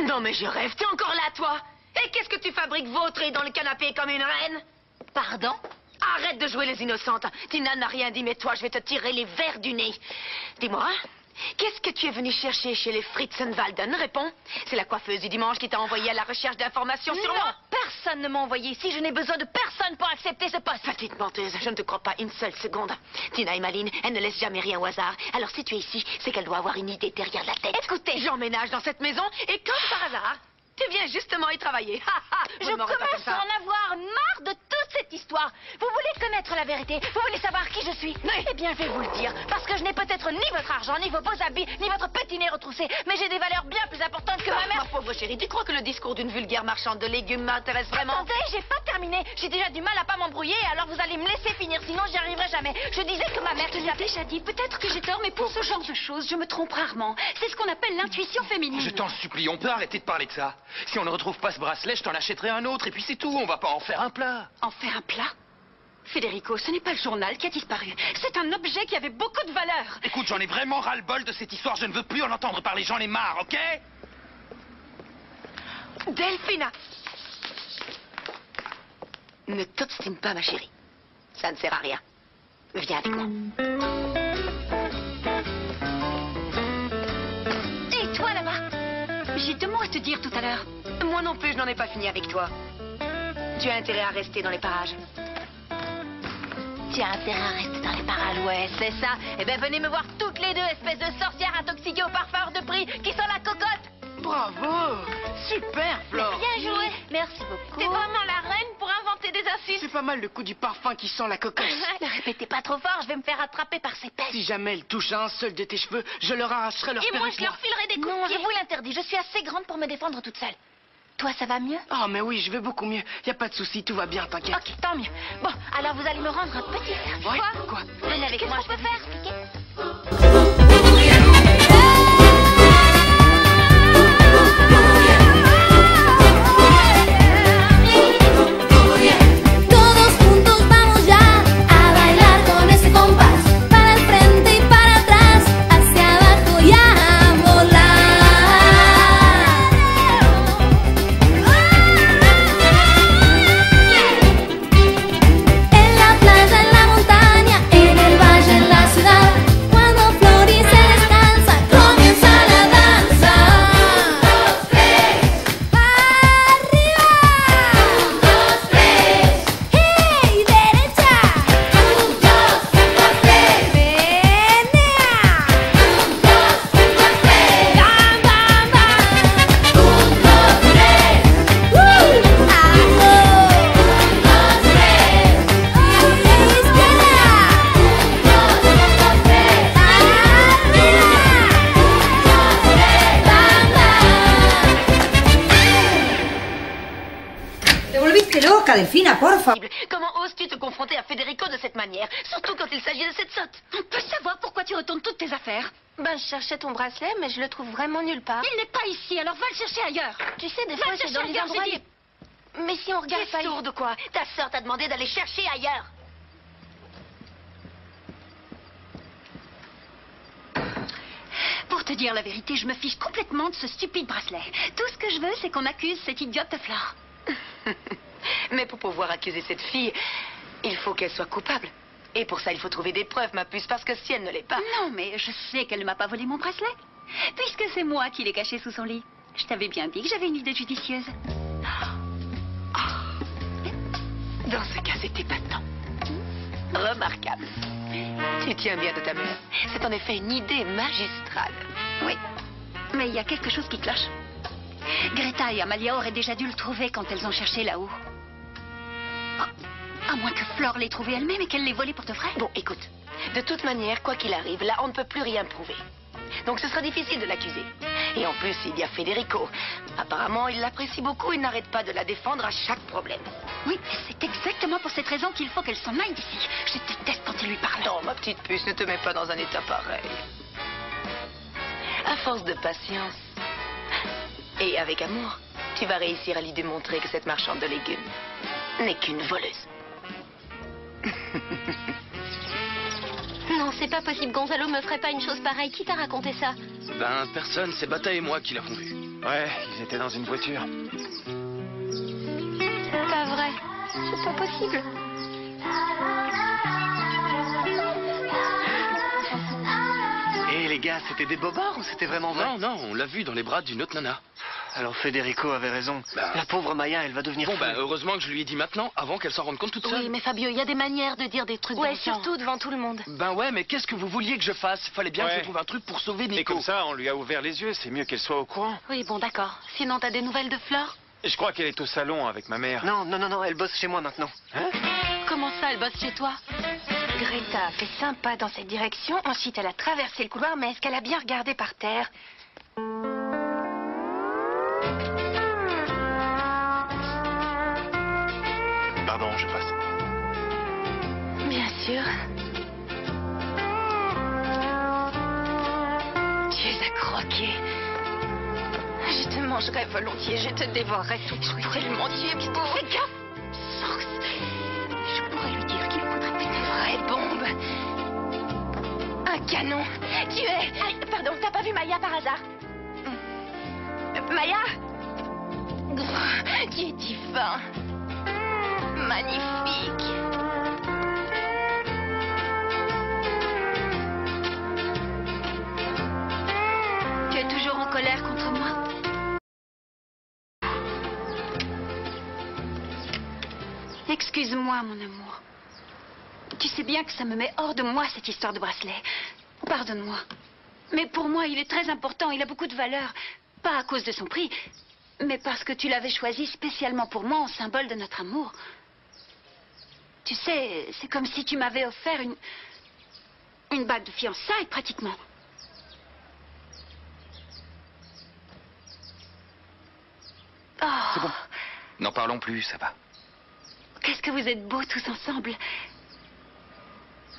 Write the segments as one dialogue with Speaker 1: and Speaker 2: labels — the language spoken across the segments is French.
Speaker 1: Non mais je rêve, t'es encore là, toi? Et qu'est-ce que tu fabriques vautré dans le canapé comme une reine?
Speaker 2: Pardon?
Speaker 1: Arrête de jouer les innocentes. Tina n'a rien dit, mais toi, je vais te tirer les vers du nez. Dis-moi, qu'est-ce que tu es venu chercher chez les Fritzenwalden? Réponds. C'est la coiffeuse du dimanche qui t'a envoyé à la recherche d'informations sur moi?
Speaker 2: Personne ne m'a envoyé ici. Je n'ai besoin de personne pour accepter ce poste.
Speaker 1: Petite menteuse, je ne te crois pas une seule seconde. Tina est maline, elle ne laisse jamais rien au hasard. Alors si tu es ici, c'est qu'elle doit avoir une idée derrière la tête.
Speaker 2: Écoutez,
Speaker 1: j'emménage dans cette maison et comme par hasard, tu viens justement y travailler.
Speaker 2: Je commence à en avoir marre de toute cette histoire. Vous voulez connaître la vérité? Vous voulez savoir qui je suis?
Speaker 1: Oui.
Speaker 2: Eh bien, je vais vous le dire. Parce que je n'ai peut-être ni votre argent, ni vos beaux habits, ni votre petit nez retroussé. Mais j'ai des valeurs bien plus importantes que ma mère.
Speaker 1: Ma pauvre chérie, tu crois que le discours d'une vulgaire marchande de légumes m'intéresse vraiment?
Speaker 2: Attendez, j'ai pas terminé. J'ai déjà du mal à pas m'embrouiller, alors vous allez me laisser finir, sinon j'y arriverai jamais. Je disais que ma mère...
Speaker 3: Je te l'ai déjà dit, peut-être que j'ai tort, mais pour ce genre de choses, je me trompe rarement. C'est ce qu'on appelle l'intuition féminine.
Speaker 4: Je t'en supplie, on peut arrêter de parler de ça. Si on ne retrouve pas ce bracelet, je t'en achèterai un autre, et puis c'est tout, on va pas en faire un plat.
Speaker 3: En faire un plat? Federico, ce n'est pas le journal qui a disparu. C'est un objet qui avait beaucoup de valeur.
Speaker 4: Écoute, j'en ai vraiment ras-le-bol de cette histoire, je ne veux plus en entendre parler, j'en ai marre, ok?
Speaker 1: Delphina! Ne t'obstine pas, ma chérie. Ça ne sert à rien. Viens avec moi.
Speaker 3: Et toi, là-bas? J'ai 2 mots à te dire tout à l'heure.
Speaker 1: Moi non plus, je n'en ai pas fini avec toi. Tu as intérêt à rester dans les parages.
Speaker 2: Tu as intérêt à rester dans les parages, ouais, c'est ça. Eh bien, venez me voir toutes les deux, espèces de sorcières intoxiquées au parfum hors de prix, qui sont la cocotte.
Speaker 1: Bravo! Super, Flore!
Speaker 2: Bien joué. Merci beaucoup.
Speaker 1: T'es vraiment la reine pour inventer des astuces.
Speaker 5: C'est pas mal le coup du parfum qui sent la cocotte.
Speaker 2: Ne répétez pas trop fort, je vais me faire attraper par ces pestes.
Speaker 5: Si jamais elle touche à un seul de tes cheveux, je leur arracherai leur
Speaker 1: Et moi,
Speaker 5: perruque
Speaker 1: je leur
Speaker 5: noire.
Speaker 1: filerai des coups
Speaker 2: Non,
Speaker 1: de
Speaker 2: je
Speaker 1: pied.
Speaker 2: vous l'interdis, je suis assez grande pour me défendre toute seule. Toi, ça va mieux?
Speaker 5: Oh, mais oui, je vais beaucoup mieux. Y a pas de souci, tout va bien, t'inquiète.
Speaker 2: Ok, tant mieux. Bon, alors vous allez me rendre un petit service.
Speaker 5: Ouais, quoi?
Speaker 2: Venez avec moi, je peux faire expliquer.
Speaker 6: Todos juntos vamos ya a bailar con ese compás, para el frente y para atrás, hacia abajo y a volar. En la playa, en la montaña, en el valle, en la ciudad, cuando florece descansa, comienza la danza. Arriba. ¡Hey, derecha! ¡Menea! ¡Bam, bam, bam!
Speaker 7: Te volviste loca, Delfina, porfa.
Speaker 1: Comment oses-tu te confronter à Federico de cette manière? Surtout quand il s'agit de cette sotte.
Speaker 3: On peut savoir pourquoi tu retournes toutes tes affaires?
Speaker 2: Ben, je cherchais ton bracelet, mais je le trouve vraiment nulle part.
Speaker 3: Il n'est pas ici, alors va le chercher ailleurs.
Speaker 2: Tu sais, des
Speaker 3: Va
Speaker 2: fois,
Speaker 3: le
Speaker 2: c'est
Speaker 3: chercher
Speaker 2: dans les
Speaker 3: ailleurs,
Speaker 2: endroits...
Speaker 3: j'ai dit.
Speaker 2: Mais si on regarde
Speaker 1: T'es
Speaker 2: pas...
Speaker 1: sourde ou quoi? Ta sœur t'a demandé d'aller chercher ailleurs.
Speaker 3: Pour te dire la vérité, je me fiche complètement de ce stupide bracelet. Tout ce que je veux, c'est qu'on accuse cette idiote de Flore.
Speaker 1: Mais pour pouvoir accuser cette fille, il faut qu'elle soit coupable. Et pour ça, il faut trouver des preuves, ma puce, parce que si elle ne l'est pas...
Speaker 3: Non, mais je sais qu'elle ne m'a pas volé mon bracelet. Puisque c'est moi qui l'ai caché sous son lit. Je t'avais bien dit que j'avais une idée judicieuse.
Speaker 1: Dans ce cas, c'est épatant. Remarquable. Tu tiens bien de ta mère. C'est en effet une idée magistrale.
Speaker 3: Oui, mais il y a quelque chose qui cloche. Greta et Amalia auraient déjà dû le trouver quand elles ont cherché là-haut. Oh, à moins que Flore l'ait trouvé elle-même et qu'elle l'ait volé pour de vrai.
Speaker 1: Bon, écoute. De toute manière, quoi qu'il arrive, là, on ne peut plus rien prouver. Donc ce sera difficile de l'accuser. Et en plus, il y a Federico. Apparemment, il l'apprécie beaucoup et n'arrête pas de la défendre à chaque problème.
Speaker 3: Oui, et c'est exactement pour cette raison qu'il faut qu'elle s'en aille d'ici. Je déteste quand il lui parle.
Speaker 1: Non, ma petite puce, ne te mets pas dans un état pareil. À force de patience et avec amour, tu vas réussir à lui démontrer que cette marchande de légumes n'est qu'une voleuse.
Speaker 2: Non, c'est pas possible. Gonzalo me ferait pas une chose pareille. Qui t'a raconté ça?
Speaker 4: Ben, personne, c'est Bata et moi qui l'avons vu. Ouais, ils étaient dans une voiture.
Speaker 3: C'est pas vrai. C'est pas possible.
Speaker 8: Et les gars, c'était des bobards ou c'était vraiment vrai?
Speaker 5: Non, non, on l'a vu dans les bras d'une autre nana.
Speaker 8: Alors Federico avait raison.
Speaker 5: Bah.
Speaker 8: La pauvre Maya, elle va devenir
Speaker 5: Bon,
Speaker 8: folle.
Speaker 5: bah, heureusement que je lui ai dit maintenant, avant qu'elle s'en rende compte toute seule.
Speaker 2: Oui, mais Fabio, il y a des manières de dire des trucs
Speaker 1: Ouais,
Speaker 2: d'enfant.
Speaker 1: surtout devant tout le monde.
Speaker 5: Ben ouais, mais qu'est-ce que vous vouliez que je fasse? Fallait bien que
Speaker 4: Ouais.
Speaker 5: je trouve un truc pour sauver Nico.
Speaker 4: Et comme ça, on lui a ouvert les yeux. C'est mieux qu'elle soit au courant.
Speaker 1: Oui, bon, d'accord. Sinon, t'as des nouvelles de Flore?
Speaker 4: Je crois qu'elle est au salon avec ma mère.
Speaker 8: Non, non, non, non, elle bosse chez moi maintenant.
Speaker 1: Comment ça, elle bosse chez toi? Greta a fait sympa dans cette direction. Ensuite, elle a traversé le couloir, mais est-ce qu'elle a bien regardé par terre?
Speaker 4: Pardon, je passe.
Speaker 1: Bien sûr. Tu es à croquer. Je te mangerai volontiers, je te dévorerai tout. Je pourrais lui mentir, mais fais gaffe. Sox. Je pourrais lui dire qu'il faudrait une vraie bombe. Un canon. Tu es... Ah, pardon, t'as pas vu Maya par hasard? Maya? Tu es divin. Magnifique.
Speaker 3: Tu es toujours en colère contre moi? Excuse-moi, mon amour. Tu sais bien que ça me met hors de moi, cette histoire de bracelet. Pardonne-moi. Mais pour moi, il est très important, il a beaucoup de valeur. Pas à cause de son prix, mais parce que tu l'avais choisi spécialement pour moi en symbole de notre amour. Tu sais, c'est comme si tu m'avais offert une bague de fiançailles, pratiquement. Oh,
Speaker 4: C'est bon. N'en parlons plus, ça va.
Speaker 3: qu'est-ce que vous êtes beaux tous ensemble.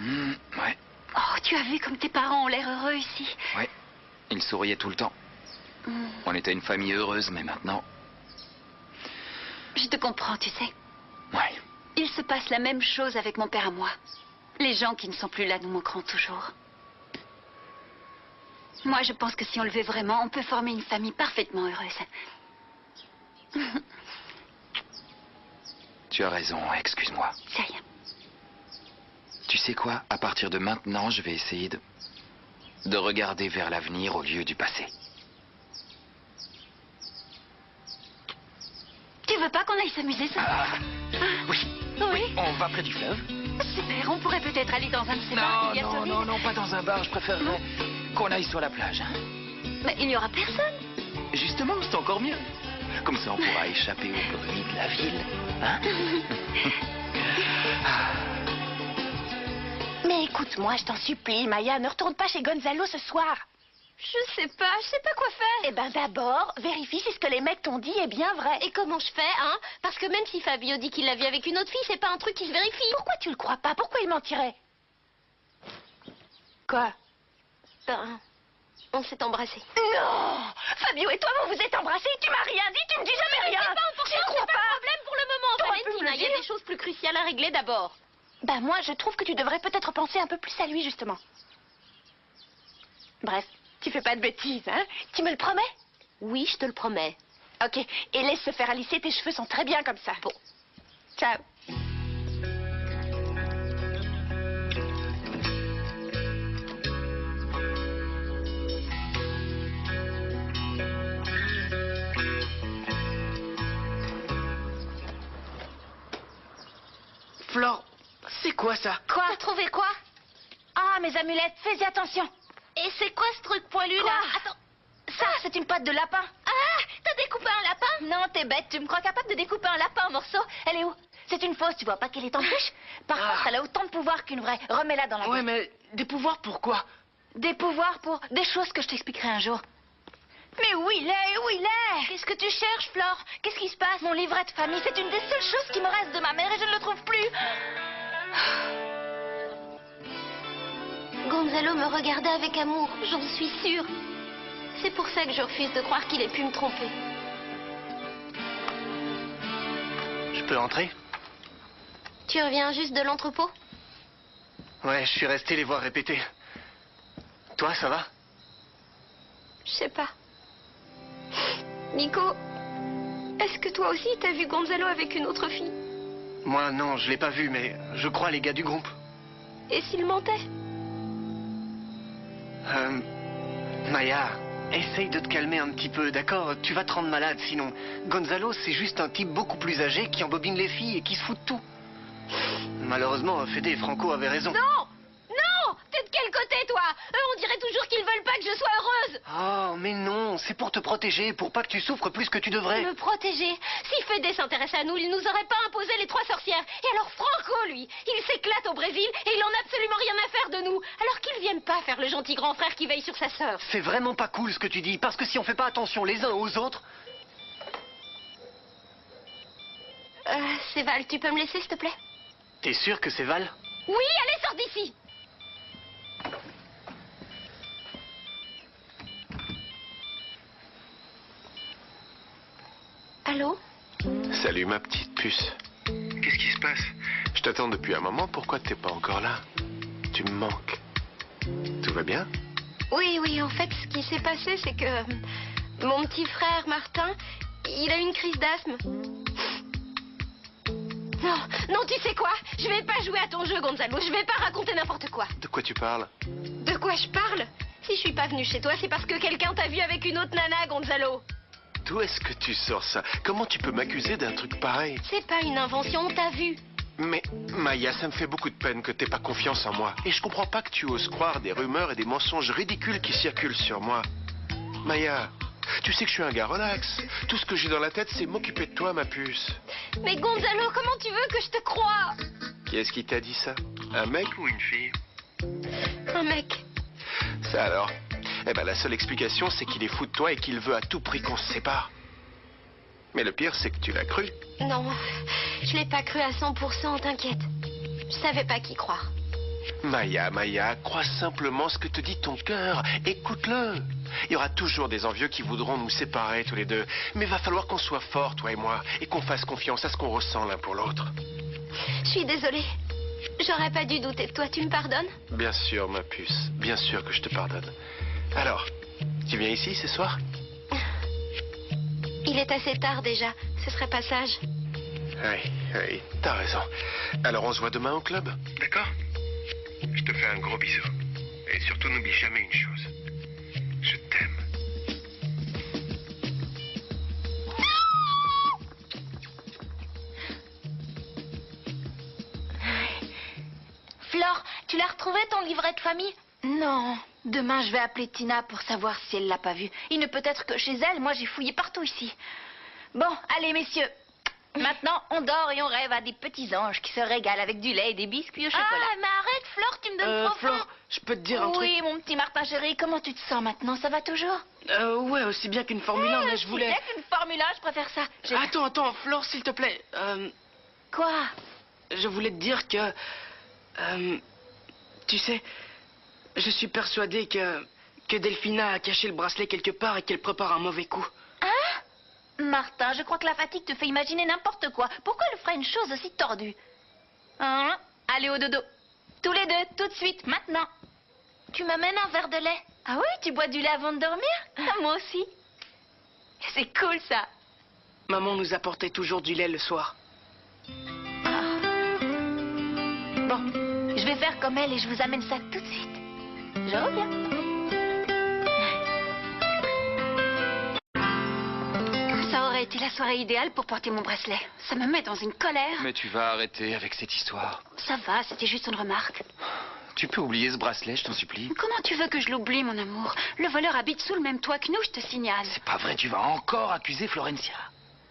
Speaker 4: Ouais,
Speaker 3: Oh, tu as vu comme tes parents ont l'air heureux ici.
Speaker 4: ouais. Ils souriaient tout le temps. On était une famille heureuse, mais maintenant...
Speaker 3: Je te comprends, tu sais.
Speaker 4: Ouais.
Speaker 3: Il se passe la même chose avec mon père à moi. Les gens qui ne sont plus là nous manqueront toujours. Moi, je pense que si on le veut vraiment, on peut former une famille parfaitement heureuse.
Speaker 4: Tu as raison, excuse-moi.
Speaker 3: C'est rien.
Speaker 4: Tu sais quoi? À partir de maintenant, je vais essayer de regarder vers l'avenir au lieu du passé.
Speaker 3: Tu veux pas qu'on aille s'amuser ce soir?
Speaker 4: Oui.
Speaker 3: Oui.
Speaker 4: On va près du fleuve?
Speaker 3: Super, on pourrait peut-être aller dans un de ces bars qu'il y a sur l'île.
Speaker 4: non, pas dans un bar. Je préférerais qu'on aille sur la plage.
Speaker 3: Mais il n'y aura personne.
Speaker 4: Justement, c'est encore mieux. Comme ça, on pourra échapper au bruit de la ville. Hein?
Speaker 1: Mais écoute-moi, je t'en supplie, Maya, ne retourne pas chez Gonzalo ce soir.
Speaker 3: Je sais pas quoi faire.
Speaker 1: Eh ben d'abord, vérifie si ce que les mecs t'ont dit est bien vrai.
Speaker 2: Et comment je fais, hein? Parce que même si Fabio dit qu'il l'a vu avec une autre fille, c'est pas un truc qui se vérifie.
Speaker 1: Pourquoi tu le crois pas? Pourquoi il mentirait? Quoi?
Speaker 2: Ben, on s'est embrassés.
Speaker 1: Non! Fabio et toi, vous vous êtes embrassés, tu m'as rien dit, tu me dis jamais rien!
Speaker 2: C'est pas important,
Speaker 1: J'y crois
Speaker 2: c'est pas un problème pour le moment,
Speaker 1: T'aurais pu
Speaker 2: Valentina.
Speaker 1: me le
Speaker 2: Il y a
Speaker 1: dire.
Speaker 2: des choses plus cruciales à régler d'abord.
Speaker 1: Bah moi, je trouve que tu devrais peut-être penser un peu plus à lui, justement. Bref, tu fais pas de bêtises, hein? Tu me le promets?
Speaker 2: Oui, je te le promets.
Speaker 1: Ok, et laisse se faire à lisser, tes cheveux sont très bien comme ça. Bon. Ciao.
Speaker 5: Flore, c'est quoi ça?
Speaker 1: Quoi? T'as trouvé quoi? Ah, mes amulettes, fais-y attention.
Speaker 2: Et c'est quoi ce truc poilu
Speaker 1: Quoi?
Speaker 2: là? Attends.
Speaker 1: Ça, c'est une patte de lapin.
Speaker 2: Ah, t'as découpé un lapin?
Speaker 1: Non, t'es bête, tu me crois capable de découper un lapin en morceaux? Elle est où? C'est une fausse, tu vois pas qu'elle est en triche? Par contre, elle a autant de pouvoir qu'une vraie. Remets-la dans la
Speaker 5: Ouais,
Speaker 1: boîte.
Speaker 5: mais des pouvoirs pourquoi?
Speaker 1: Des pouvoirs pour des choses que je t'expliquerai un jour. Mais où il est? Où il est? Qu'est-ce que tu cherches, Flore? Qu'est-ce qui se passe? Mon livret de famille, c'est une des seules choses qui me reste de ma mère et je ne le trouve plus.
Speaker 2: Gonzalo me regardait avec amour, j'en suis sûre. C'est pour ça que je refuse de croire qu'il ait pu me tromper.
Speaker 8: Je peux entrer?
Speaker 2: Tu reviens juste de l'entrepôt?
Speaker 8: Ouais, je suis resté les voir répéter. Toi, ça va?
Speaker 2: Je sais pas.
Speaker 3: Nico, est-ce que toi aussi t'as vu Gonzalo avec une autre fille?
Speaker 8: Moi, non, je l'ai pas vu, mais je crois les gars du groupe.
Speaker 3: Et s'il mentait?
Speaker 8: Maya, essaye de te calmer un petit peu, d'accord? Tu vas te rendre malade, sinon. Gonzalo, c'est juste un type beaucoup plus âgé qui embobine les filles et qui se fout de tout. Malheureusement, Fédé et Franco avaient raison.
Speaker 3: Non! Non! T'es de quel côté, toi? Eux, on dirait toujours qu'ils veulent pas que je sois heureuse!
Speaker 8: Oh, mais non, c'est pour te protéger, pour pas que tu souffres plus que tu devrais.
Speaker 3: Me protéger? Si Fédé s'intéresse à nous, il nous aurait pas imposé les 3 sorcières. Et alors Franco, lui, il s'éclate au Brésil et il en a absolument rien à faire de nous. Alors qu'il vienne pas faire le gentil grand frère qui veille sur sa sœur.
Speaker 8: C'est vraiment pas cool ce que tu dis, parce que si on fait pas attention les uns aux autres...
Speaker 3: C'est Val, tu peux me laisser, s'il te plaît?
Speaker 8: T'es sûr que c'est Val?
Speaker 3: Oui, allez, sors d'ici! Allô?
Speaker 9: Salut ma petite puce. Qu'est-ce qui se passe? Je t'attends depuis un moment, pourquoi t'es pas encore là? Tu me manques. Tout va bien?
Speaker 3: Oui, en fait, ce qui s'est passé, c'est que mon petit frère Martin, il a eu une crise d'asthme. Non, tu sais quoi? Je vais pas jouer à ton jeu, Gonzalo. Je vais pas raconter n'importe quoi.
Speaker 9: De quoi tu parles?
Speaker 3: De quoi je parle? Si je suis pas venue chez toi, c'est parce que quelqu'un t'a vu avec une autre nana, Gonzalo.
Speaker 9: D'où est-ce que tu sors ça? Comment tu peux m'accuser d'un truc pareil?
Speaker 3: C'est pas une invention, on t'a vu.
Speaker 9: Mais, Maya, ça me fait beaucoup de peine que t'aies pas confiance en moi. Et je comprends pas que tu oses croire des rumeurs et des mensonges ridicules qui circulent sur moi. Maya, tu sais que je suis un gars relax. Tout ce que j'ai dans la tête, c'est m'occuper de toi, ma puce.
Speaker 3: Mais Gonzalo, comment tu veux que je te croie?
Speaker 9: Qui est-ce qui t'a dit ça? Un mec ou une fille?
Speaker 3: Un mec.
Speaker 9: Ça alors? Eh ben, la seule explication, c'est qu'il est fou de toi et qu'il veut à tout prix qu'on se sépare. Mais le pire, c'est que tu l'as cru.
Speaker 3: Non, je l'ai pas cru à 100%, t'inquiète. Je savais pas qui croire.
Speaker 9: Maya, crois simplement ce que te dit ton cœur. Écoute-le. Il y aura toujours des envieux qui voudront nous séparer tous les deux. Mais va falloir qu'on soit forts, toi et moi, et qu'on fasse confiance à ce qu'on ressent l'un pour l'autre.
Speaker 3: Je suis désolée. J'aurais pas dû douter de toi, tu me pardonnes?
Speaker 9: Bien sûr, ma puce. Bien sûr que je te pardonne. Alors, tu viens ici ce soir?
Speaker 3: Il est assez tard déjà. Ce serait pas sage.
Speaker 9: Oui, t'as raison. Alors on se voit demain au club? D'accord? Je te fais un gros bisou. Et surtout, n'oublie jamais une chose. Je t'aime.
Speaker 2: Flore, tu l'as retrouvé ton livret de famille? Non. Demain, je vais appeler Tina pour savoir si elle l'a pas vu. Il ne peut être que chez elle. Moi, j'ai fouillé partout ici. Bon, allez, messieurs. Maintenant, on dort et on rêve à des petits anges qui se régalent avec du lait et des biscuits au chocolat. Ah, mais arrête, Flore, tu me donnes trop faim.
Speaker 5: Flore, je peux te dire un truc?
Speaker 2: Oui, mon petit Martin chéri, comment tu te sens maintenant? Ça va toujours?
Speaker 5: Ouais, aussi bien qu'une Formule 1, mais je voulais...
Speaker 2: Aussi bien qu'une Formule 1, je préfère ça.
Speaker 5: Attends, Flore, s'il te plaît.
Speaker 2: Quoi?
Speaker 5: Je voulais te dire que... tu sais, je suis persuadé que Delphina a caché le bracelet quelque part et qu'elle prépare un mauvais coup.
Speaker 2: Hein? Martin, je crois que la fatigue te fait imaginer n'importe quoi. Pourquoi elle ferait une chose aussi tordue? Hein? Allez au dodo. Tous les deux, tout de suite, maintenant. Tu m'amènes un verre de lait? Ah oui, tu bois du lait avant de dormir? Moi aussi. C'est cool, ça.
Speaker 5: Maman nous apportait toujours du lait le soir.
Speaker 2: Ah. Bon, je vais faire comme elle et je vous amène ça tout de suite. Je reviens.
Speaker 3: Ça aurait été la soirée idéale pour porter mon bracelet. Ça me met dans une colère.
Speaker 4: Mais tu vas arrêter avec cette histoire.
Speaker 3: Ça va, c'était juste une remarque.
Speaker 4: Tu peux oublier ce bracelet, je t'en supplie.
Speaker 3: Comment tu veux que je l'oublie, mon amour? Le voleur habite sous le même toit que nous, je te signale.
Speaker 4: C'est pas vrai, tu vas encore accuser Florencia.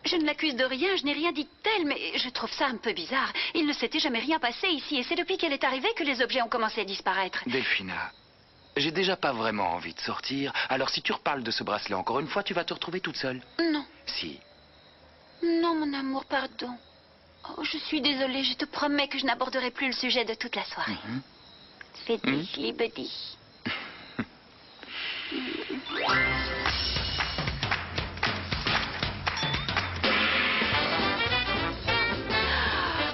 Speaker 3: Je ne l'accuse de rien, je n'ai rien dit de tel, mais je trouve ça un peu bizarre. Il ne s'était jamais rien passé ici, et c'est depuis qu'elle est arrivée que les objets ont commencé à disparaître.
Speaker 4: Delphina, j'ai déjà pas vraiment envie de sortir, alors si tu reparles de ce bracelet encore une fois, tu vas te retrouver toute seule.
Speaker 3: Non.
Speaker 4: Si.
Speaker 3: Non, mon amour, pardon. Oh, je suis désolée, je te promets que je n'aborderai plus le sujet de toute la soirée. Fais buddy.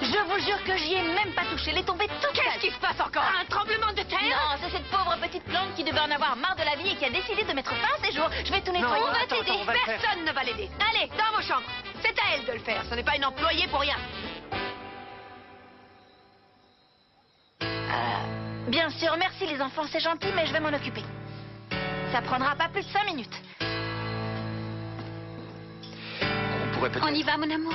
Speaker 2: Je vous jure que j'y ai même pas touché. Elle est tombée toute seule.
Speaker 1: Qu'est-ce qui se passe encore?
Speaker 2: Un tremblement de terre? Non, c'est cette pauvre petite blonde qui devait en avoir marre de la vie et qui a décidé de mettre fin à ses jours. Je vais tout nettoyer.
Speaker 8: Non,
Speaker 2: On va
Speaker 8: attends,
Speaker 2: t'aider.
Speaker 8: attends, on va le faire.
Speaker 1: Personne ne va l'aider.
Speaker 2: Allez.
Speaker 1: Dans vos chambres. C'est à elle de le faire. Ce n'est pas une employée pour rien.
Speaker 2: Bien sûr, merci les enfants, c'est gentil, mais je vais m'en occuper. Ça prendra pas plus de 5 minutes.
Speaker 4: On pourrait peut-être...
Speaker 3: On y va, mon amour.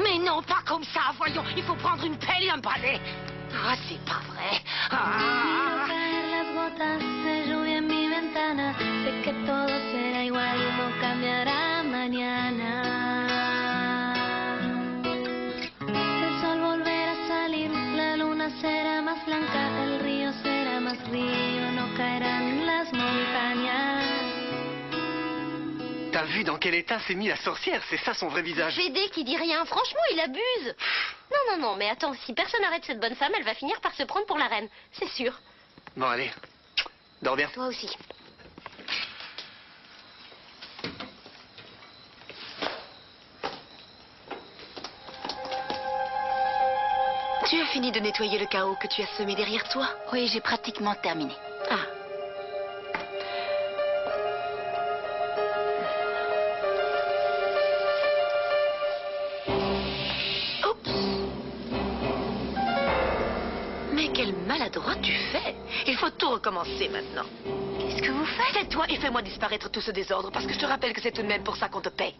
Speaker 1: Mais non, pas comme ça, voyons. Il faut prendre une pelle et un balai. Ah, c'est pas vrai. Ah.
Speaker 6: Caer las gotas de lluvia en mi ventana. Sé que todo será igual, no cambiará mañana. El sol volverá a salir, la luna será más blanca, el río será más río, no caerán las montañas.
Speaker 8: T'as vu dans quel état s'est mis la sorcière? C'est ça son vrai visage.
Speaker 10: Fédé qui dit rien. Franchement, il abuse. Non, mais attends, si personne n'arrête cette bonne femme, elle va finir par se prendre pour la reine. C'est sûr.
Speaker 8: Bon, allez. Dors bien.
Speaker 10: Toi aussi.
Speaker 1: Tu as fini de nettoyer le chaos que tu as semé derrière toi?
Speaker 2: Oui, j'ai pratiquement terminé.
Speaker 1: Ah. Oups. Mais quel maladroit tu fais. Il faut tout recommencer maintenant.
Speaker 2: Qu'est-ce que vous faites?
Speaker 1: Tais-toi et fais-moi disparaître tout ce désordre, parce que je te rappelle que c'est tout de même pour ça qu'on te paie.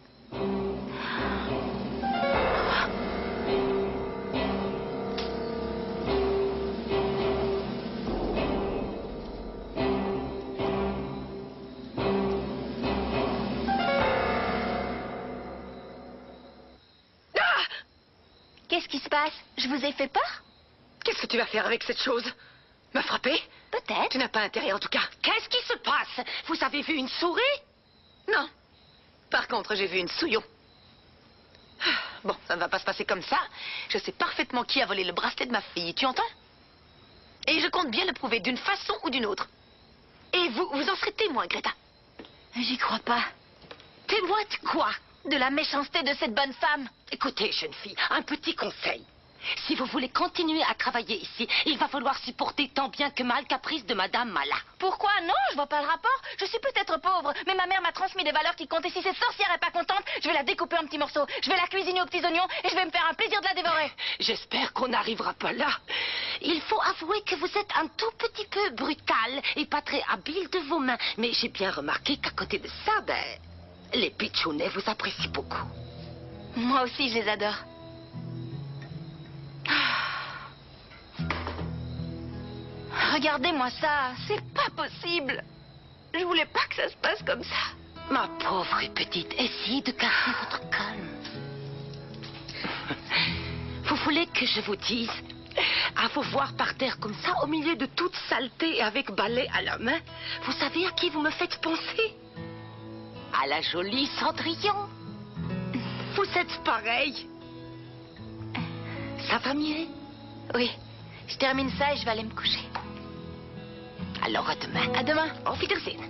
Speaker 2: Qu'est-ce qui se passe? Je vous ai fait peur?
Speaker 1: Qu'est-ce que tu vas faire avec cette chose? Me frapper?
Speaker 2: Peut-être.
Speaker 1: Tu n'as pas intérêt en tout cas. Qu'est-ce qui se passe? Vous avez vu une souris? Non. Par contre, j'ai vu une souillon. Bon, ça ne va pas se passer comme ça. Je sais parfaitement qui a volé le bracelet de ma fille. Tu entends? Et je compte bien le prouver d'une façon ou d'une autre. Et vous en serez témoin, Greta.
Speaker 2: J'y crois pas.
Speaker 1: Témoin de quoi?
Speaker 2: De la méchanceté de cette bonne femme.
Speaker 1: Écoutez, jeune fille, un petit conseil. Si vous voulez continuer à travailler ici, il va falloir supporter tant bien que mal le caprice de Madame Mala.
Speaker 2: Pourquoi? Non, je vois pas le rapport. Je suis peut-être pauvre, mais ma mère m'a transmis des valeurs qui comptent. Et si cette sorcière est pas contente, je vais la découper en petits morceaux. Je vais la cuisiner aux petits oignons et je vais me faire un plaisir de la dévorer.
Speaker 1: J'espère qu'on n'arrivera pas là. Il faut avouer que vous êtes un tout petit peu brutal et pas très habile de vos mains. Mais j'ai bien remarqué qu'à côté de ça, les pitchounets vous apprécient beaucoup.
Speaker 2: Moi aussi, je les adore. Regardez-moi ça, c'est pas possible. Je voulais pas que ça se passe comme ça.
Speaker 1: Ma pauvre petite, essayez de garder votre calme. Vous voulez que je vous dise, à vous voir par terre comme ça, au milieu de toute saleté et avec balai à la main, vous savez à qui vous me faites penser? À la jolie Cendrillon. Vous êtes pareil. Ça va mieux?
Speaker 2: Oui, je termine ça et je vais aller me coucher.
Speaker 1: Alors à demain.
Speaker 2: À demain.
Speaker 1: Auf Wiedersehen.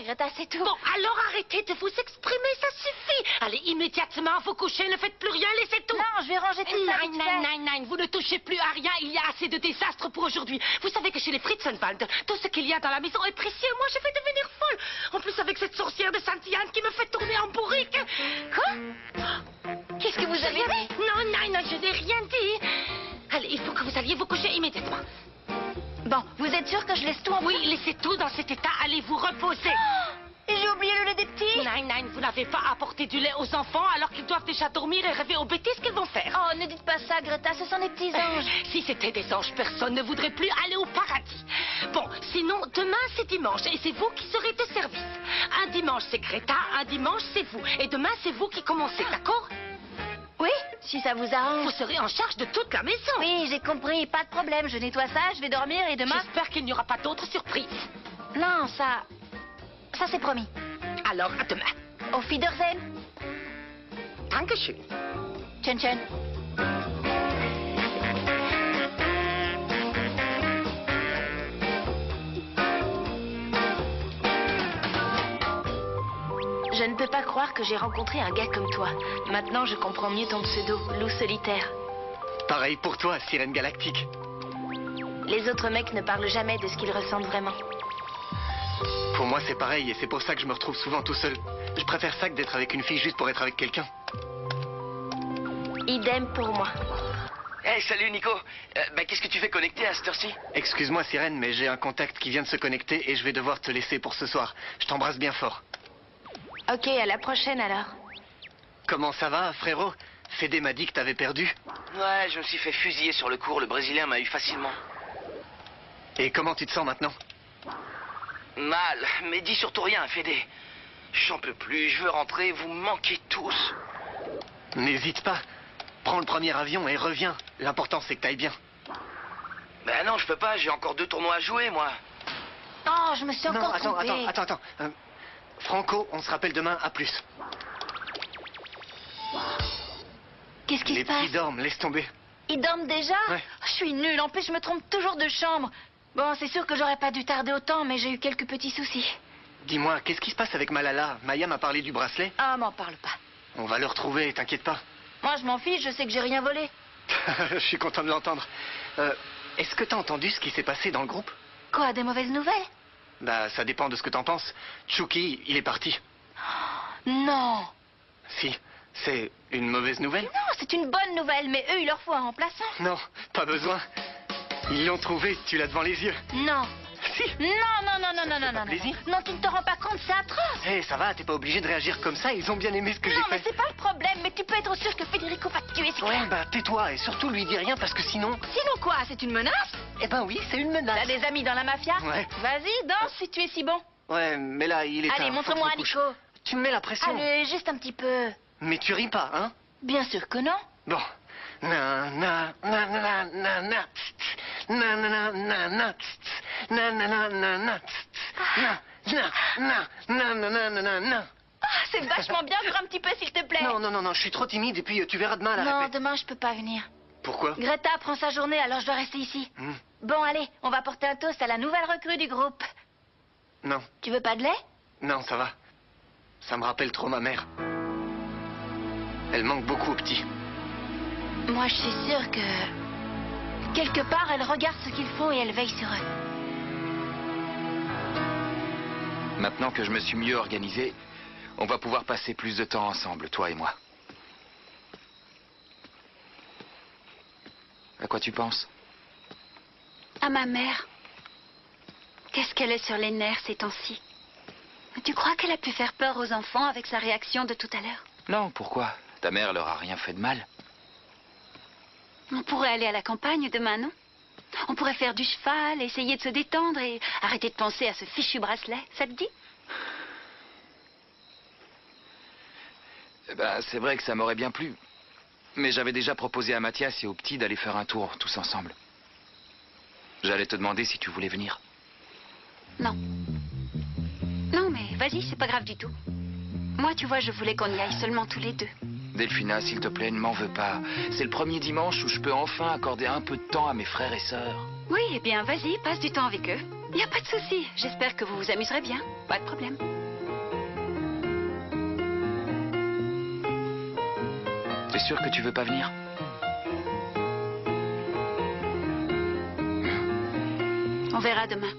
Speaker 2: Greta, c'est tout.
Speaker 10: Bon, alors arrêtez de vous exprimer, ça suffit. Allez immédiatement vous coucher, ne faites plus rien, laissez tout.
Speaker 2: Non, je vais ranger tout ça. vite fait.
Speaker 10: Non, vous ne touchez plus à rien, il y a assez de désastres pour aujourd'hui. Vous savez que chez les Fritzenwald, tout ce qu'il y a dans la maison est précieux. Moi, je vais devenir folle. En plus, avec cette sorcière de Sainte-Yann qui me fait tourner en bourrique.
Speaker 2: Quoi? Qu'est-ce que vous avez dit?
Speaker 10: Non, je n'ai rien dit. Allez, il faut que vous alliez vous coucher immédiatement.
Speaker 2: Bon, vous êtes sûr que je laisse tout en
Speaker 10: Oui, laissez tout dans cet état, allez vous reposer.
Speaker 2: Et j'ai oublié le lait des petits?
Speaker 10: Non, vous n'avez pas apporté du lait aux enfants alors qu'ils doivent déjà dormir et rêver aux bêtises qu'ils vont faire.
Speaker 2: Oh, ne dites pas ça, Greta, ce sont des petits anges.
Speaker 10: Si c'était des anges, personne ne voudrait plus aller au paradis. Bon, sinon, demain c'est dimanche et c'est vous qui serez de service. Un dimanche c'est Greta, un dimanche c'est vous. Et demain c'est vous qui commencez, d'accord?
Speaker 2: Oui, si ça vous arrange.
Speaker 10: Vous serez en charge de toute la maison.
Speaker 2: Oui, j'ai compris, pas de problème. Je nettoie ça, je vais dormir et demain...
Speaker 10: J'espère qu'il n'y aura pas d'autres surprises.
Speaker 2: Non, ça c'est promis.
Speaker 10: Alors, à demain.
Speaker 2: Auf Wiedersehen.
Speaker 10: Dankeschön.
Speaker 2: Tchen tchen. Je ne peux pas croire que j'ai rencontré un gars comme toi. Maintenant, je comprends mieux ton pseudo, loup solitaire.
Speaker 8: Pareil pour toi, sirène galactique.
Speaker 2: Les autres mecs ne parlent jamais de ce qu'ils ressentent vraiment.
Speaker 8: Pour moi, c'est pareil et c'est pour ça que je me retrouve souvent tout seul. Je préfère ça que d'être avec une fille juste pour être avec quelqu'un.
Speaker 2: Idem pour moi.
Speaker 4: Hey, salut Nico. Qu'est-ce que tu fais connecté à cette heure-ci?
Speaker 8: Excuse-moi, sirène, mais j'ai un contact qui vient de se connecter et je vais devoir te laisser pour ce soir. Je t'embrasse bien fort.
Speaker 2: Ok, à la prochaine alors.
Speaker 8: Comment ça va, frérot? Fédé m'a dit que t'avais perdu.
Speaker 4: Ouais, je me suis fait fusiller sur le cours. Le Brésilien m'a eu facilement.
Speaker 8: Et comment tu te sens maintenant?
Speaker 4: Mal, mais dis surtout rien, Fédé. J'en peux plus, je veux rentrer, vous me manquez tous.
Speaker 8: N'hésite pas. Prends le premier avion et reviens. L'important, c'est que t'ailles bien.
Speaker 4: Ben non, je peux pas, j'ai encore 2 tournois à jouer, moi.
Speaker 2: Oh, je me suis encore
Speaker 8: attends,
Speaker 2: trompée.
Speaker 8: attends. Franco, on se rappelle demain, à plus.
Speaker 2: Qu'est-ce qui
Speaker 8: Les
Speaker 2: se passe?
Speaker 8: petits dorment, laisse tomber.
Speaker 2: Ils dorment déjà?
Speaker 8: Ouais.
Speaker 2: Je suis nulle, en plus je me trompe toujours de chambre. Bon, c'est sûr que j'aurais pas dû tarder autant, mais j'ai eu quelques petits soucis.
Speaker 8: Dis-moi, qu'est-ce qui se passe avec Malala? Maya m'a parlé du bracelet.
Speaker 2: Ah, m'en parle pas.
Speaker 8: On va le retrouver, t'inquiète pas.
Speaker 2: Moi, je m'en fiche, je sais que j'ai rien volé.
Speaker 8: Je suis content de l'entendre. Est-ce que t'as entendu ce qui s'est passé dans le groupe?
Speaker 2: Quoi, des mauvaises nouvelles?
Speaker 8: Bah, ça dépend de ce que t'en penses. Chucky, il est parti.
Speaker 2: Non.
Speaker 8: Si, c'est une mauvaise nouvelle?
Speaker 2: Non, c'est une bonne nouvelle, mais eux, il leur faut un remplaçant.
Speaker 8: Non, pas besoin. Ils l'ont trouvé, tu l'as devant les yeux.
Speaker 2: Non.
Speaker 8: Si.
Speaker 2: Non.
Speaker 8: plaisir.
Speaker 2: Non, tu ne te rends pas compte, c'est atroce.
Speaker 8: Hé, ça va, t'es pas obligé de réagir comme ça, ils ont bien aimé ce que j'ai
Speaker 2: Non,
Speaker 8: fait.
Speaker 2: mais c'est pas le problème, mais tu peux être sûr que Federico va te tuer, c'est
Speaker 8: Ouais,
Speaker 2: clair.
Speaker 8: bah tais-toi et surtout lui dis rien parce que sinon...
Speaker 2: Sinon quoi, c'est une menace?
Speaker 8: Eh ben oui, c'est une menace.
Speaker 2: T'as des amis dans la mafia?
Speaker 8: Ouais.
Speaker 2: Vas-y, danse si tu es si bon.
Speaker 8: Ouais, mais là, il est
Speaker 2: Allez,
Speaker 8: tard,
Speaker 2: montre-moi
Speaker 8: faut que je
Speaker 2: Nico.
Speaker 8: me couche. Tu me mets la pression.
Speaker 2: Allez, juste un petit peu.
Speaker 8: Mais tu ris pas, hein?
Speaker 2: Bien sûr que non.
Speaker 8: Bon. Na na na na na na na na na na na na na na na na na.
Speaker 2: Ah, c'est vachement bien, encore un petit peu s'il te plaît.
Speaker 8: Non, je suis trop timide et puis tu verras demain à la
Speaker 2: Non,
Speaker 8: répète.
Speaker 2: demain je peux pas venir.
Speaker 8: Pourquoi?
Speaker 2: Greta prend sa journée, alors je dois rester ici. Bon, allez, on va porter un toast à la nouvelle recrue du groupe.
Speaker 8: Non,
Speaker 2: Tu veux pas de lait?
Speaker 8: non, ça va. Ça me rappelle trop ma mère. Elle manque beaucoup aux petits.
Speaker 2: Moi, je suis sûre que... quelque part, elle regarde ce qu'ils font et elle veille sur eux.
Speaker 4: Maintenant que je me suis mieux organisé, on va pouvoir passer plus de temps ensemble, toi et moi. À quoi tu penses?
Speaker 3: À ma mère. Qu'est-ce qu'elle est sur les nerfs ces temps-ci? Tu crois qu'elle a pu faire peur aux enfants avec sa réaction de tout à l'heure?
Speaker 4: Non, pourquoi? Ta mère leur a rien fait de mal.
Speaker 3: On pourrait aller à la campagne demain, non? On pourrait faire du cheval, essayer de se détendre et arrêter de penser à ce fichu bracelet. Ça te dit?
Speaker 4: C'est vrai que ça m'aurait bien plu. Mais j'avais déjà proposé à Mathias et aux petits d'aller faire un tour, tous ensemble. J'allais te demander si tu voulais venir.
Speaker 3: Non. Non, mais vas-y, c'est pas grave du tout. Moi, tu vois, je voulais qu'on y aille seulement tous les deux.
Speaker 4: Delphina, s'il te plaît, ne m'en veux pas. C'est le premier dimanche où je peux enfin accorder un peu de temps à mes frères et sœurs.
Speaker 3: Oui, eh bien, vas-y, passe du temps avec eux. Il n'y a pas de souci. J'espère que vous vous amuserez bien. Pas de problème.
Speaker 4: T'es sûr que tu veux pas venir?
Speaker 3: On verra demain.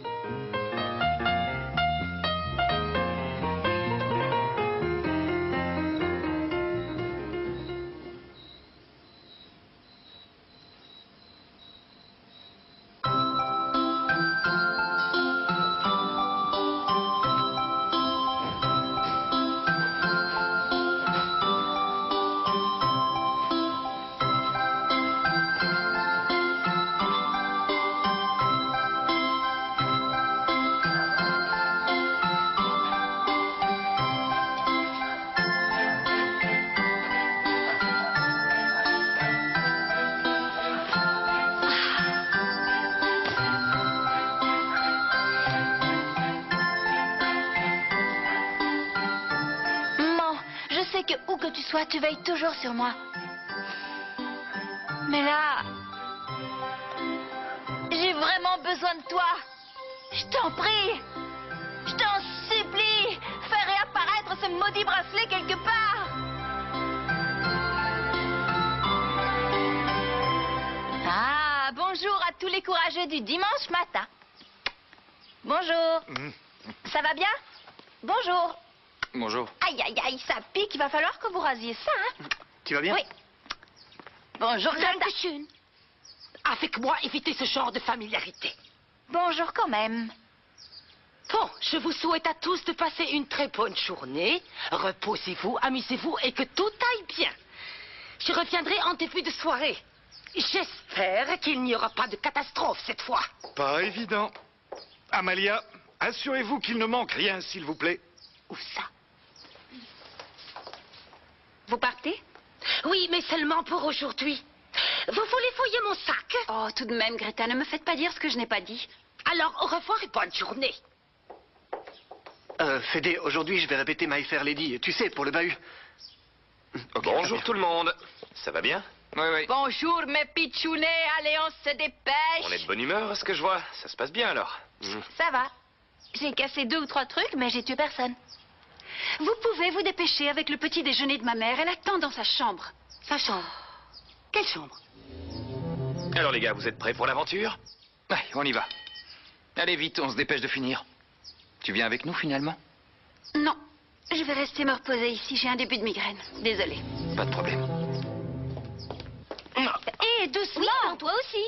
Speaker 2: Où que tu sois, tu veilles toujours sur moi. Mais là, j'ai vraiment besoin de toi. Je t'en prie, je t'en supplie, fais réapparaître ce maudit bracelet quelque part. Ah, bonjour à tous les courageux du dimanche matin. Bonjour. Ça va bien? Bonjour.
Speaker 4: Bonjour.
Speaker 2: Aïe, aïe, aïe, ça pique. Il va falloir que vous rasiez ça, hein?
Speaker 8: Tu vas bien?
Speaker 2: Oui. Bonjour, Greta.
Speaker 10: Dankeschön. Avec moi, évitez ce genre de familiarité.
Speaker 2: Bonjour quand même.
Speaker 10: Bon, je vous souhaite à tous de passer une très bonne journée. Reposez-vous, amusez-vous et que tout aille bien. Je reviendrai en début de soirée. J'espère qu'il n'y aura pas de catastrophe cette fois.
Speaker 11: Pas évident. Amalia, assurez-vous qu'il ne manque rien, s'il vous plaît.
Speaker 10: Où ça?
Speaker 3: Vous partez?
Speaker 10: Oui, mais seulement pour aujourd'hui. Vous voulez fouiller mon sac?
Speaker 3: Oh, tout de même, Greta, ne me faites pas dire ce que je n'ai pas dit.
Speaker 10: Alors, au revoir et bonne journée.
Speaker 8: Fédé, aujourd'hui, je vais répéter My Fair Lady. Tu sais, pour le bahut.
Speaker 4: Okay,
Speaker 12: bonjour tout le monde. Ça va bien?
Speaker 4: Oui, oui.
Speaker 2: Bonjour, mes pitchounets. Allez, on se dépêche.
Speaker 12: On est de bonne humeur, à ce que je vois. Ça se passe bien, alors.
Speaker 2: Ça va. J'ai cassé 2 ou 3 trucs, mais j'ai tué personne.
Speaker 3: Vous pouvez vous dépêcher avec le petit déjeuner de ma mère. Elle attend dans sa chambre.
Speaker 10: Sa chambre? Quelle chambre?
Speaker 12: Alors les gars, vous êtes prêts pour l'aventure?
Speaker 4: Ouais, on y va. Allez vite, on se dépêche de finir. Tu viens avec nous finalement?
Speaker 3: Non, je vais rester me reposer ici. J'ai un début de migraine. Désolée.
Speaker 4: Pas de problème.
Speaker 2: Hé, doucement. Oui, toi aussi.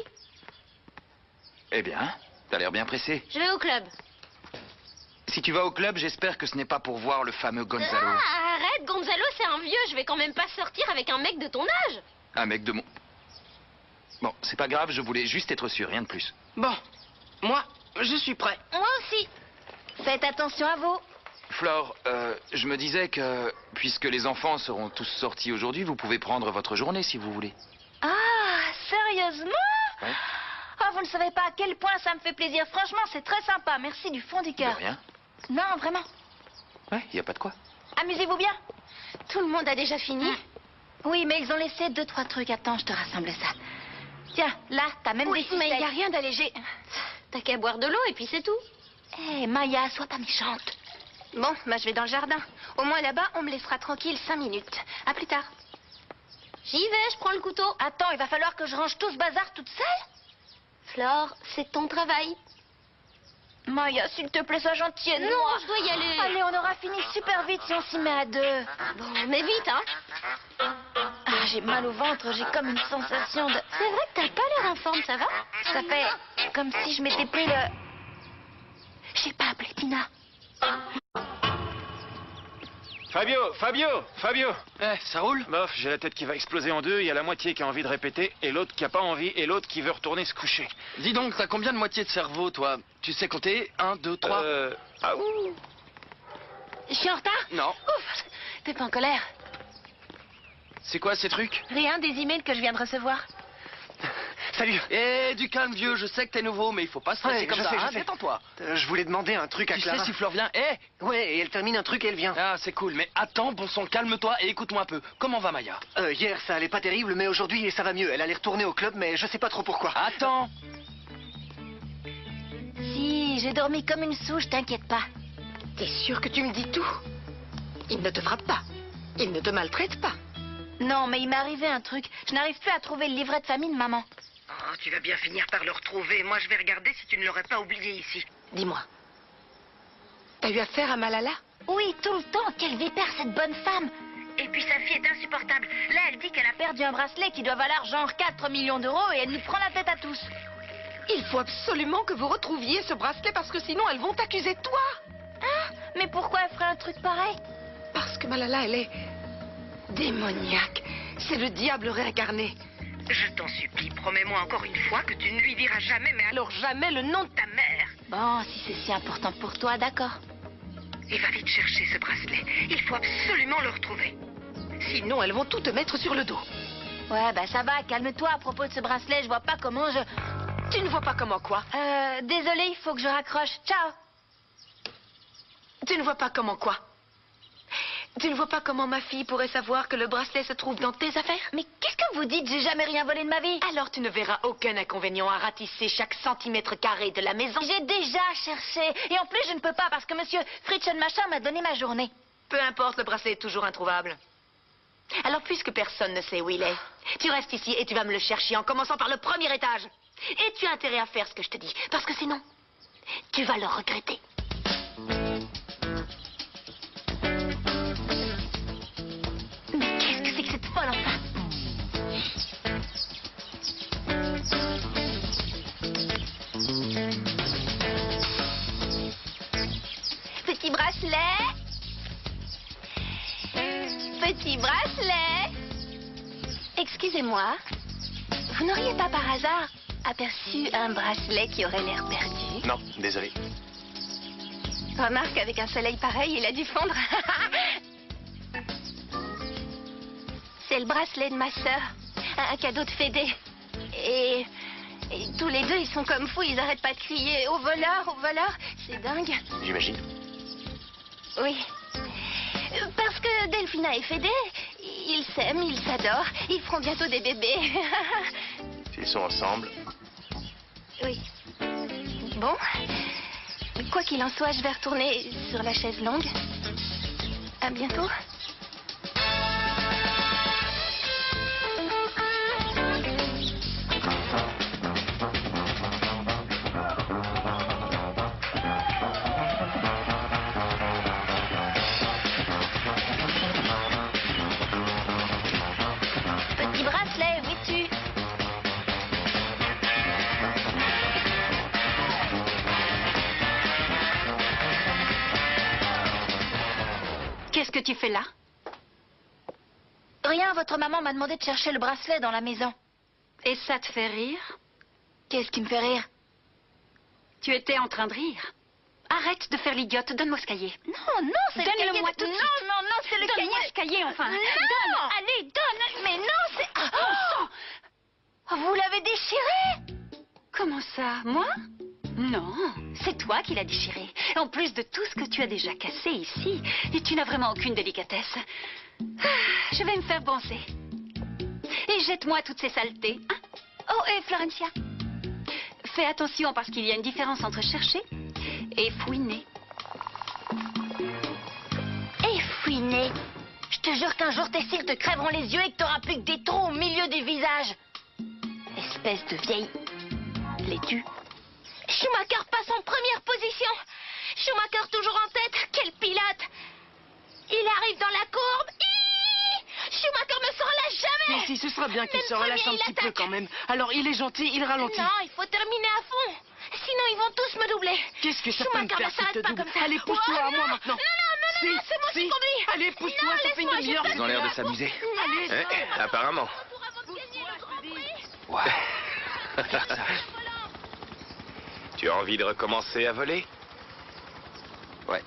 Speaker 4: Eh bien, t'as l'air bien pressé.
Speaker 2: Je vais au club.
Speaker 4: Si tu vas au club, j'espère que ce n'est pas pour voir le fameux Gonzalo.
Speaker 2: Ah, arrête, Gonzalo, c'est un vieux. Je vais quand même pas sortir avec un mec de ton âge.
Speaker 4: Un mec de mon... Bon, c'est pas grave, je voulais juste être sûr, rien de plus.
Speaker 5: Bon, moi, je suis prêt.
Speaker 2: Moi aussi. Faites attention à vous.
Speaker 4: Flore, je me disais que, puisque les enfants seront tous sortis aujourd'hui, vous pouvez prendre votre journée si vous voulez.
Speaker 2: Ah, sérieusement?
Speaker 4: Ouais.
Speaker 2: Ah, vous ne savez pas à quel point ça me fait plaisir. Franchement, c'est très sympa. Merci du fond du cœur.
Speaker 4: De rien.
Speaker 2: Non, vraiment.
Speaker 4: Ouais, y a pas de quoi.
Speaker 2: Amusez-vous bien. Tout le monde a déjà fini? Oui, mais ils ont laissé 2-3 trucs. Attends, je te rassemble ça. Tiens, là, t'as même des ficelles.
Speaker 1: Mais il n'y a rien d'allégé. T'as qu'à boire de l'eau et puis c'est tout.
Speaker 2: Hé, Maya, sois pas méchante.
Speaker 1: Bon, bah je vais dans le jardin. Au moins là-bas, on me laissera tranquille 5 minutes. À plus tard.
Speaker 2: J'y vais, je prends le couteau. Attends, il va falloir que je range tout ce bazar toute seule?
Speaker 1: Flore, c'est ton travail.
Speaker 2: Maya, s'il te plaît, sois gentille.
Speaker 1: Non, je dois y aller.
Speaker 2: Allez, on aura fini super vite si on s'y met à 2.
Speaker 1: Bon, mais vite, hein.
Speaker 2: Ah, j'ai mal au ventre, j'ai comme une sensation de...
Speaker 1: C'est vrai que t'as pas l'air en forme, ça va?
Speaker 2: Ça fait comme si je m'étais pris le... J'ai pas appelé Tina.
Speaker 11: Fabio
Speaker 5: Eh, ça roule?
Speaker 11: Bof, j'ai la tête qui va exploser en deux, il y a la moitié qui a envie de répéter, et l'autre qui a pas envie, et l'autre qui veut retourner se coucher.
Speaker 5: Dis donc, t'as combien de moitiés de cerveau, toi? Tu sais compter? 1, 2, 3?
Speaker 11: Ah ouh.
Speaker 2: Je suis en retard?
Speaker 11: Non.
Speaker 2: Ouf, t'es pas en colère?
Speaker 5: C'est quoi ces trucs?
Speaker 2: Rien, des emails que je viens de recevoir.
Speaker 8: Salut.
Speaker 5: Eh, du calme, vieux, je sais que t'es nouveau, mais il faut pas stresser
Speaker 8: Ouais,
Speaker 5: comme
Speaker 8: je
Speaker 5: ça,
Speaker 8: sais,
Speaker 5: hein,
Speaker 8: je sais.
Speaker 5: détends-toi.
Speaker 8: Je voulais demander un truc à
Speaker 5: Tu
Speaker 8: Clara.
Speaker 5: sais si Fleur vient? Eh,
Speaker 8: Ouais, et elle termine un truc et elle vient.
Speaker 5: ah, c'est cool, mais attends, bon sang, calme-toi et écoute-moi un peu. Comment va Maya?
Speaker 8: Hier, ça allait pas terrible, mais aujourd'hui, ça va mieux. Elle allait retourner au club, mais je sais pas trop pourquoi.
Speaker 5: Attends.
Speaker 2: Si, Oui, j'ai dormi comme une souche, t'inquiète pas.
Speaker 1: T'es sûr que tu me dis tout? Il ne te frappe pas. Il ne te maltraite pas.
Speaker 2: Non, mais il m'est arrivé un truc. Je n'arrive plus à trouver le livret de famille de maman.
Speaker 1: Oh, tu vas bien finir par le retrouver. Moi, je vais regarder si tu ne l'aurais pas oublié ici. Dis-moi. T'as eu affaire à Malala?
Speaker 2: Oui, tout le temps. Quelle vipère, cette bonne femme. Et puis sa fille est insupportable. Là, elle dit qu'elle a perdu un bracelet qui doit valoir genre 4 millions d'euros et elle nous prend la tête à tous.
Speaker 1: Il faut absolument que vous retrouviez ce bracelet parce que sinon elles vont t'accuser toi.
Speaker 2: Hein? Mais pourquoi elle ferait un truc pareil?
Speaker 1: Parce que Malala, elle est démoniaque. C'est le diable réincarné. Je t'en supplie, promets-moi encore une fois que tu ne lui diras jamais, mais alors jamais, le nom de ta mère.
Speaker 2: Bon, si c'est si important pour toi, d'accord.
Speaker 1: Et va vite chercher ce bracelet. Il faut absolument le retrouver. Sinon, elles vont tout te mettre sur le dos.
Speaker 2: Ouais, bah ça va, calme-toi à propos de ce bracelet, je vois pas comment je...
Speaker 1: Tu ne vois pas comment quoi?
Speaker 2: Désolée, il faut que je raccroche. Ciao.
Speaker 1: Tu ne vois pas comment quoi? Tu ne vois pas comment ma fille pourrait savoir que le bracelet se trouve dans tes affaires?
Speaker 2: Mais qu'est-ce que vous dites? J'ai jamais rien volé de ma vie.
Speaker 1: Alors tu ne verras aucun inconvénient à ratisser chaque centimètre carré de la maison.
Speaker 2: J'ai déjà cherché. Et en plus, je ne peux pas parce que monsieur Fritschen Machin m'a donné ma journée.
Speaker 1: Peu importe, le bracelet est toujours introuvable. Alors puisque personne ne sait où il est, tu restes ici et tu vas me le chercher en commençant par le premier étage. Et tu as intérêt à faire ce que je te dis, parce que sinon, tu vas le regretter.
Speaker 2: Mais qu'est-ce que c'est que cette folle enfin? Petit bracelet. Petit bracelet. Excusez-moi, vous n'auriez pas par hasard aperçu un bracelet qui aurait l'air perdu?
Speaker 9: Non, désolé.
Speaker 2: Remarque, avec un soleil pareil, il a dû fondre. C'est le bracelet de ma sœur. Un cadeau de Fédé. Et tous les deux, ils sont comme fous. Ils arrêtent pas de crier au voleur, au voleur. C'est dingue.
Speaker 9: J'imagine.
Speaker 2: Oui. Parce que Delphina et Fédé, ils s'aiment, ils s'adorent. Ils feront bientôt des bébés.
Speaker 9: S'ils sont ensemble.
Speaker 2: Oui. Bon. Quoi qu'il en soit, je vais retourner sur la chaise longue. À bientôt. Petit bracelet, où es-tu?
Speaker 3: Qu'est-ce que tu fais là?
Speaker 2: Rien, votre maman m'a demandé de chercher le bracelet dans la maison.
Speaker 3: Et ça te fait rire?
Speaker 2: Qu'est-ce qui me fait rire?
Speaker 3: Tu étais en train de rire. Arrête de faire l'idiote, donne-moi ce cahier.
Speaker 2: Non, non, c'est le cahier.
Speaker 3: Donne-le-moi tout de
Speaker 2: Non,
Speaker 3: suite.
Speaker 2: non, non, c'est le cahier.
Speaker 3: Donne-moi ce cahier, enfin.
Speaker 2: Non.
Speaker 3: Donne, allez, donne.
Speaker 2: Mais non, c'est... Oh, vous l'avez déchiré?
Speaker 3: Comment ça? Moi? Non, c'est toi qui l'as déchiré. En plus de tout ce que tu as déjà cassé ici. Et tu n'as vraiment aucune délicatesse. Je vais me faire bronzer. Et jette-moi toutes ces saletés. Hein? Oh, et Florencia, fais attention parce qu'il y a une différence entre chercher et fouiner.
Speaker 2: Et fouiner. Je te jure qu'un jour tes cils te crèveront les yeux et que t'auras plus que des trous au milieu du visage. Espèce de vieille laitue. Schumacher passe en première position. Schumacher toujours en tête. Quel pilote. Il arrive dans la courbe. Schumacher ne se relâche jamais.
Speaker 5: Mais si, ce sera bien qu'il
Speaker 2: Mais
Speaker 5: se
Speaker 2: le
Speaker 5: relâche
Speaker 2: premier,
Speaker 5: un
Speaker 2: il
Speaker 5: petit peu
Speaker 2: attaque.
Speaker 5: quand même. Alors il est gentil, il ralentit.
Speaker 2: Non, il faut terminer à fond. Sinon, ils vont tous me doubler.
Speaker 5: Qu'est-ce que ça peut me
Speaker 2: Schumacher
Speaker 5: faire
Speaker 2: ne
Speaker 5: s'il te
Speaker 2: s'arrête pas
Speaker 5: double?
Speaker 2: comme ça.
Speaker 5: Allez, pousse-toi à moi maintenant.
Speaker 2: Non, c'est moi qui conduis.
Speaker 5: Allez, pousse-toi,
Speaker 2: Non,
Speaker 5: ça fait une
Speaker 2: laisse-moi,
Speaker 5: demi-heure.
Speaker 12: Ils ont l'air de s'amuser.
Speaker 5: Allez,
Speaker 12: Apparemment.
Speaker 4: Ouais. Regarde ça.
Speaker 12: Tu as envie de recommencer à voler?
Speaker 4: Ouais.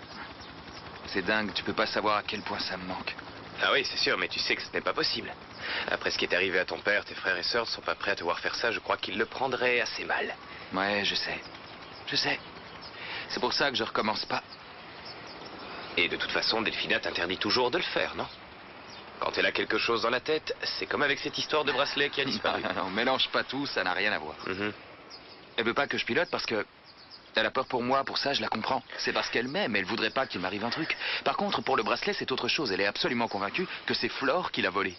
Speaker 4: C'est dingue, tu peux pas savoir à quel point ça me manque.
Speaker 12: Ah oui, c'est sûr, mais tu sais que ce n'est pas possible. Après ce qui est arrivé à ton père, tes frères et sœurs ne sont pas prêts à te voir faire ça. Je crois qu'ils le prendraient assez mal.
Speaker 4: Ouais, je sais. Je sais. C'est pour ça que je recommence pas.
Speaker 12: Et de toute façon, Delphina t'interdit toujours de le faire, non? Quand elle a quelque chose dans la tête, c'est comme avec cette histoire de bracelet qui a disparu.
Speaker 4: Non, mélange pas tout, ça n'a rien à voir.
Speaker 12: Mhm.
Speaker 4: Elle veut pas que je pilote parce que Elle a peur pour moi, pour ça je la comprends. C'est parce qu'elle m'aime, elle voudrait pas qu'il m'arrive un truc. Par contre, pour le bracelet, c'est autre chose. Elle est absolument convaincue que c'est Flore qui l'a volé.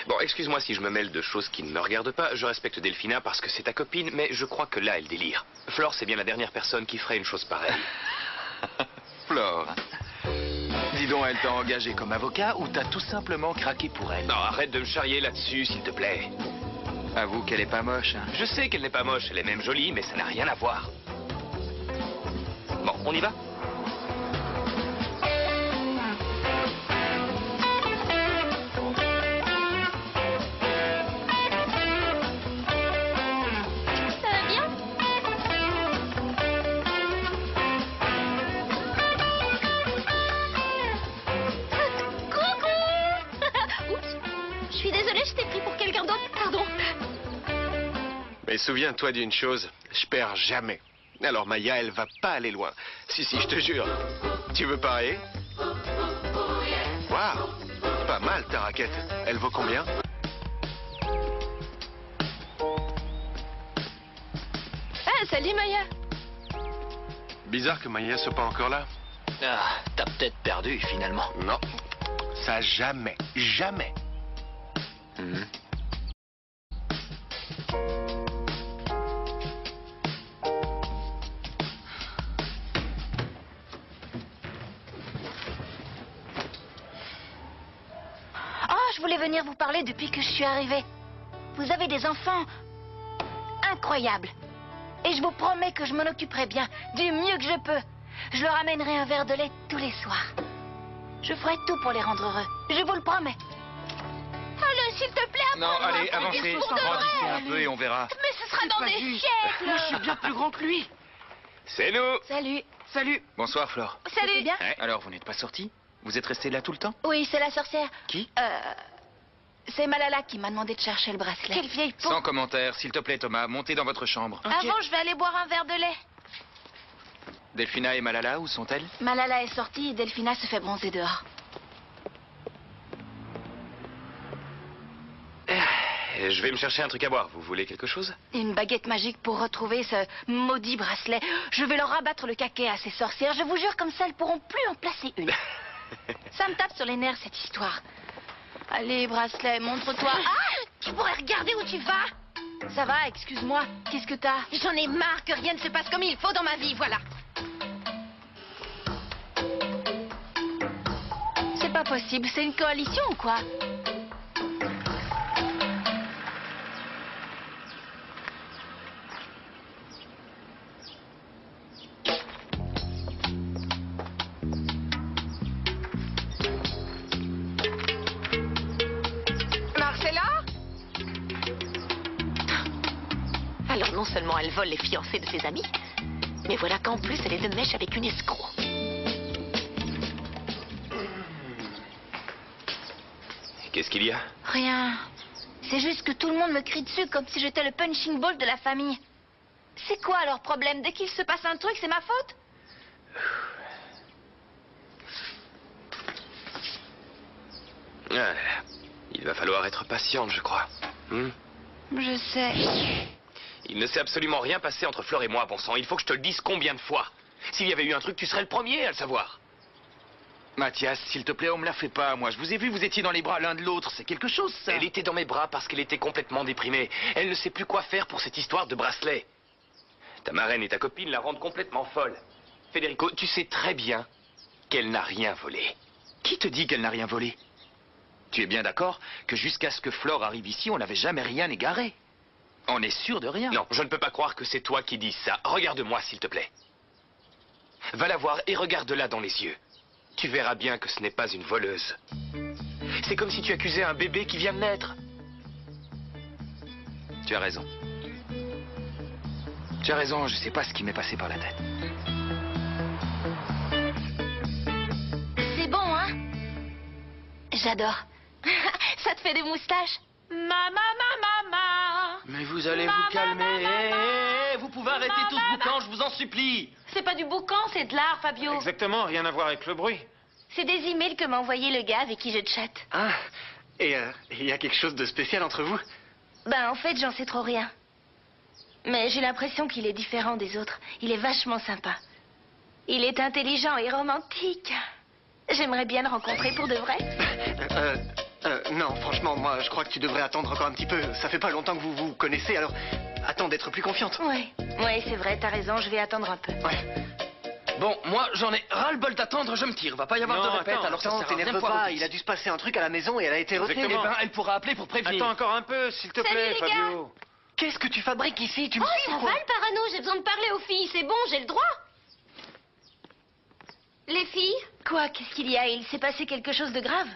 Speaker 12: Bon, excuse-moi si je me mêle de choses qui ne me regardent pas. Je respecte Delphina parce que c'est ta copine, mais je crois que là, elle délire. Flore, c'est bien la dernière personne qui ferait une chose pareille.
Speaker 4: Flore, dis donc, elle t'a engagé comme avocat ou t'as tout simplement craqué pour elle?
Speaker 12: Non, arrête de me charrier là-dessus, s'il te plaît.
Speaker 4: Avoue qu'elle est pas moche, hein.
Speaker 12: Je sais qu'elle n'est pas moche, elle est même jolie, mais ça n'a rien à voir. Bon, on y va?
Speaker 2: Ça va bien? Coucou! Oups! Je suis désolée, je t'ai pris pour quelqu'un d'autre, pardon.
Speaker 9: Mais souviens-toi d'une chose, je perds jamais. Alors Maya, elle va pas aller loin. Si, je te jure. Tu veux parier? Waouh! Pas mal ta raquette. Elle vaut combien?
Speaker 2: Ah, salut Maya.
Speaker 9: Bizarre que Maya soit pas encore là.
Speaker 4: Ah, t'as peut-être perdu finalement.
Speaker 9: Non, ça jamais, jamais.
Speaker 2: Je voulais venir vous parler depuis que je suis arrivée. Vous avez des enfants incroyables. Et je vous promets que je m'en occuperai bien, du mieux que je peux. Je leur amènerai un verre de lait tous les soirs. Je ferai tout pour les rendre heureux. Je vous le promets. Allez, s'il te plaît,
Speaker 4: Non, allez, avancez. Grandissez un peu et on verra.
Speaker 2: Mais ce sera dans des siècles.
Speaker 5: Moi, je suis bien plus grand que lui.
Speaker 12: C'est nous.
Speaker 2: Salut.
Speaker 5: Salut.
Speaker 4: Bonsoir, Flore.
Speaker 2: Salut. Bien.
Speaker 4: Alors, vous n'êtes pas sortis? Vous êtes restés là tout le temps?
Speaker 2: Oui, c'est la sorcière.
Speaker 4: Qui?
Speaker 2: C'est Malala qui m'a demandé de chercher le bracelet. Quelle vieille peau.
Speaker 4: Sans commentaire, s'il te plaît, Thomas, montez dans votre chambre.
Speaker 2: Avant, je vais aller boire un verre de lait.
Speaker 4: Delphina et Malala, où sont-elles?
Speaker 2: Malala est sortie et Delphina se fait bronzer dehors.
Speaker 12: Je vais me chercher un truc à boire. Vous voulez quelque chose?
Speaker 2: Une baguette magique pour retrouver ce maudit bracelet. Je vais leur rabattre le caquet à ces sorcières. Je vous jure, comme ça, elles pourront plus en placer une. Ça me tape sur les nerfs, cette histoire. Allez, bracelet, montre-toi. Ah! Tu pourrais regarder où tu vas? Ça va, excuse-moi. Qu'est-ce que t'as?
Speaker 1: J'en ai marre que rien ne se passe comme il faut dans ma vie, voilà.
Speaker 2: C'est pas possible, c'est une coalition ou quoi?
Speaker 1: Alors non seulement elle vole les fiancés de ses amis, mais voilà qu'en plus elle est de mèche avec une escroc.
Speaker 12: Qu'est-ce qu'il y a?
Speaker 2: Rien. C'est juste que tout le monde me crie dessus comme si j'étais le punching ball de la famille. C'est quoi leur problème? Dès qu'il se passe un truc, c'est ma faute?
Speaker 12: Ah, il va falloir être patiente, je crois.
Speaker 2: Je sais.
Speaker 12: Il ne s'est absolument rien passé entre Flore et moi, bon sang. Il faut que je te le dise combien de fois. S'il y avait eu un truc, tu serais le premier à le savoir.
Speaker 4: Mathias, s'il te plaît, on me la fait pas, moi. Je vous ai vu, vous étiez dans les bras l'un de l'autre. C'est quelque chose, ça.
Speaker 12: Elle était dans mes bras parce qu'elle était complètement déprimée. Elle ne sait plus quoi faire pour cette histoire de bracelet. Ta marraine et ta copine la rendent complètement folle. Federico, tu sais très bien qu'elle n'a rien volé.
Speaker 4: Qui te dit qu'elle n'a rien volé? Tu es bien d'accord que jusqu'à ce que Flore arrive ici, on n'avait jamais rien égaré? On est sûr de rien?
Speaker 12: Non, je ne peux pas croire que c'est toi qui dis ça. Regarde-moi, s'il te plaît. Va la voir et regarde-la dans les yeux. Tu verras bien que ce n'est pas une voleuse. C'est comme si tu accusais un bébé qui vient de naître.
Speaker 4: Tu as raison. Tu as raison, je sais pas ce qui m'est passé par la tête.
Speaker 2: C'est bon, hein? J'adore. Ça te fait des moustaches?
Speaker 5: Mais vous allez vous calmer. Vous pouvez arrêter tout ce boucan, je vous en supplie.
Speaker 2: C'est pas du boucan, c'est de l'art, Fabio.
Speaker 11: Exactement, rien à voir avec le bruit.
Speaker 2: C'est des emails que m'a envoyé le gars avec qui je chatte.
Speaker 8: Ah, et il y a quelque chose de spécial entre vous?
Speaker 2: Ben, en fait, j'en sais trop rien. Mais j'ai l'impression qu'il est différent des autres. Il est vachement sympa. Il est intelligent et romantique. J'aimerais bien le rencontrer pour de vrai.
Speaker 8: Non, franchement, moi, je crois que tu devrais attendre encore un petit peu. Ça fait pas longtemps que vous vous connaissez, alors attends d'être plus confiante.
Speaker 2: Ouais, c'est vrai, t'as raison, je vais attendre un peu.
Speaker 5: Bon, moi, j'en ai ras-le-bol d'attendre, je me tire. Va pas y avoir
Speaker 9: Non,
Speaker 5: de répète,
Speaker 9: attends,
Speaker 5: alors ça
Speaker 8: Attends,
Speaker 5: sert à rien de
Speaker 8: t'énerve
Speaker 5: foirer.
Speaker 8: pas, il a dû se passer un truc à la maison et elle a été retenue.
Speaker 5: Eh ben, elle pourra appeler pour prévenir.
Speaker 11: Attends encore un peu, s'il te plaît,
Speaker 2: les gars.
Speaker 11: Fabio.
Speaker 8: Qu'est-ce que tu fabriques ici? Tu me
Speaker 6: Oh,
Speaker 8: suis
Speaker 6: ça
Speaker 8: ou quoi?
Speaker 6: va le parano, j'ai besoin de parler aux filles, c'est bon, j'ai le droit. Les filles,
Speaker 2: Quoi, qu'est-ce qu'il y a? Il s'est passé quelque chose de grave?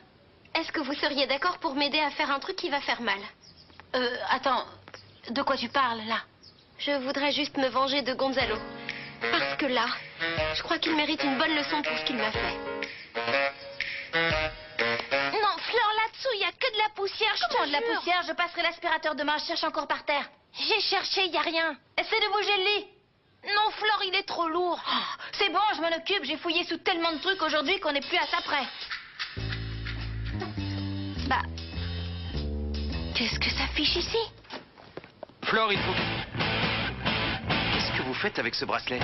Speaker 6: est-ce que vous seriez d'accord pour m'aider à faire un truc qui va faire mal?
Speaker 2: Attends, de quoi tu parles, là?
Speaker 6: Je voudrais juste me venger de Gonzalo. Parce que là, je crois qu'il mérite une bonne leçon pour ce qu'il m'a fait.
Speaker 2: Non, Fleur, là-dessous, il y a que de la poussière. Comment de la poussière? Je passerai l'aspirateur demain, je cherche encore par terre. J'ai cherché, il y a rien. Essaie de bouger le lit. Non, Fleur, il est trop lourd. Oh, c'est bon, je m'en occupe. J'ai fouillé sous tellement de trucs aujourd'hui qu'on n'est plus à ça près. Bah, qu'est-ce que ça fiche ici?
Speaker 4: Flore, il faut... Qu'est-ce que vous faites avec ce bracelet?